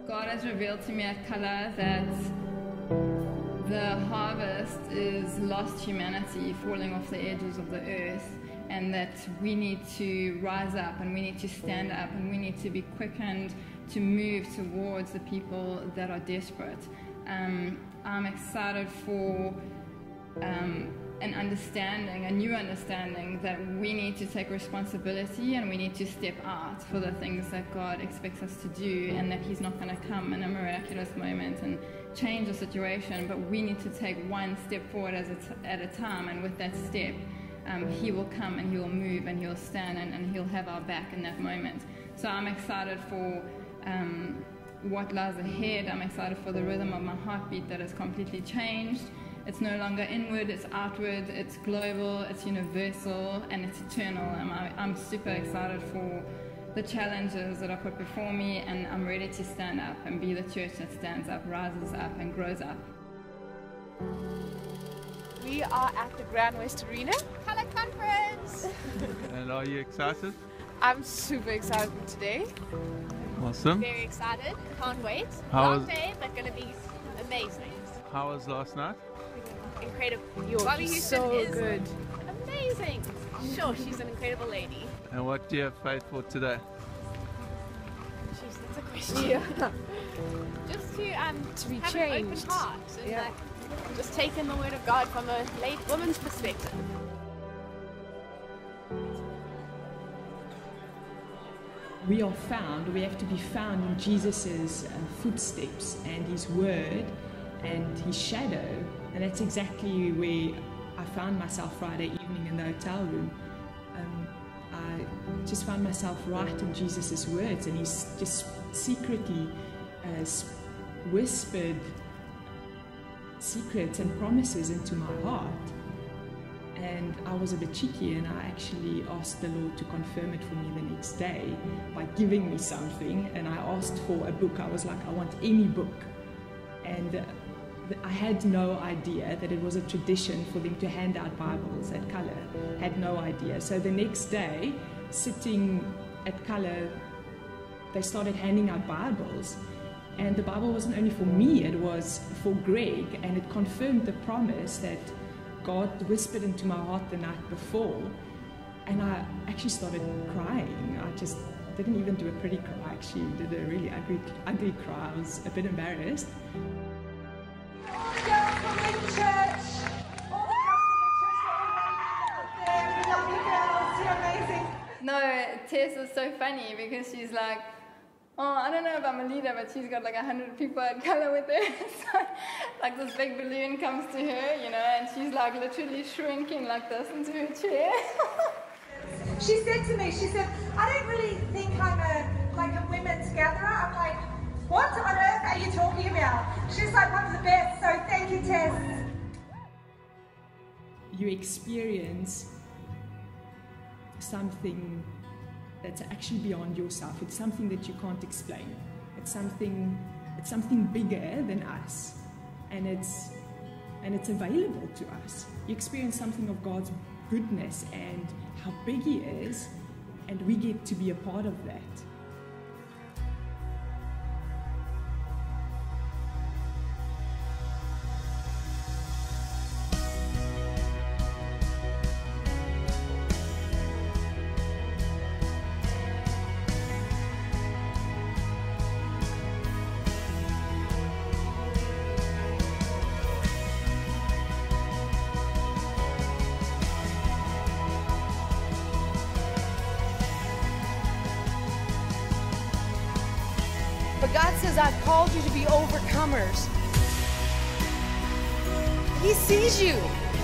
God has revealed to me at Colour that the harvest is lost humanity falling off the edges of the earth, and that we need to rise up and we need to stand up and we need to be quickened to move towards the people that are desperate. I'm excited for an understanding, a new understanding, that we need to take responsibility and we need to step out for the things that God expects us to do, and that He's not going to come in a miraculous moment and change the situation, but we need to take one step forward at a time, and with that step He will come and He will move and He'll stand and He'll have our back in that moment. So I'm excited for what lies ahead. I'm excited for the rhythm of my heartbeat that has completely changed. It's no longer inward, it's outward, it's global, it's universal, and it's eternal. I'm super excited for the challenges that are put before me, and I'm ready to stand up and be the church that stands up, rises up, and grows up. We are at the Grand West Arena Colour Conference. And are you excited? I'm super excited for today. Awesome. Very excited, can't wait. How Long was- day, but gonna be amazing. How was last night? Incredible. You're Bobby Houston so is good. amazing. Sure, she's an incredible lady. And what do you have faith for today? Jeez, that's a question. Yeah. Just to be have an open changed. heart and Yeah. like just take in the word of God from a late woman's perspective. We are found, we have to be found in Jesus' footsteps and His word and His shadow, and that's exactly where I found myself Friday evening in the hotel room. I just found myself right in Jesus' words, and He's just secretly whispered secrets and promises into my heart. And I was a bit cheeky, and I actually asked the Lord to confirm it for me the next day by giving me something. And I asked for a book. I was like, I want any book. And I had no idea that it was a tradition for them to hand out Bibles at Colour. Had no idea. So the next day, sitting at Colour, they started handing out Bibles. And the Bible wasn't only for me, it was for Greg. And it confirmed the promise that God whispered into my heart the night before, and I actually started crying. I just didn't even do a pretty cry, I actually did a really ugly cry. I was a bit embarrassed. All the girls from Linc Church, all the girls from Linc Church that we love you girls, you're amazing. No, Tess is so funny because she's like, oh, I don't know if I'm a leader, but she's got like 100 people at Colour with her. So, like this big balloon comes to her, you know, and she's like literally shrinking like this into her chair. She said to me, she said, I don't really think I'm a women's gatherer. I'm like, what on earth are you talking about? She's like one of the best, so thank you, Tess. You experience something that's actually beyond yourself. It's something that you can't explain. It's something bigger than us, and it's available to us. You experience something of God's goodness and how big He is, and we get to be a part of that. But God says, I've called you to be overcomers. He sees you.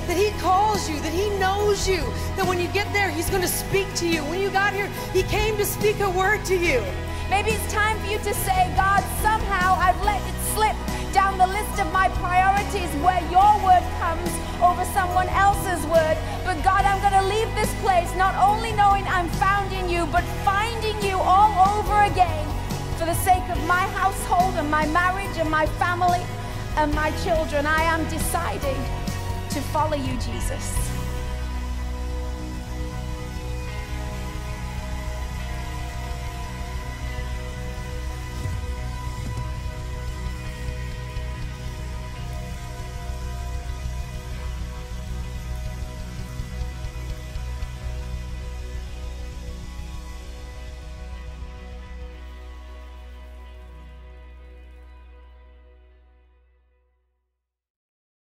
that He calls you, that He knows you, that when you get there, He's going to speak to you. When you got here, He came to speak a word to you. Maybe it's time for you to say, God, somehow I've let it slip down the list of my priorities where your word comes over someone else's word. But God, I'm going to leave this place not only knowing I'm found in you, but finding you all over again for the sake of my household and my marriage and my family and my children. I am deciding to follow you, Jesus.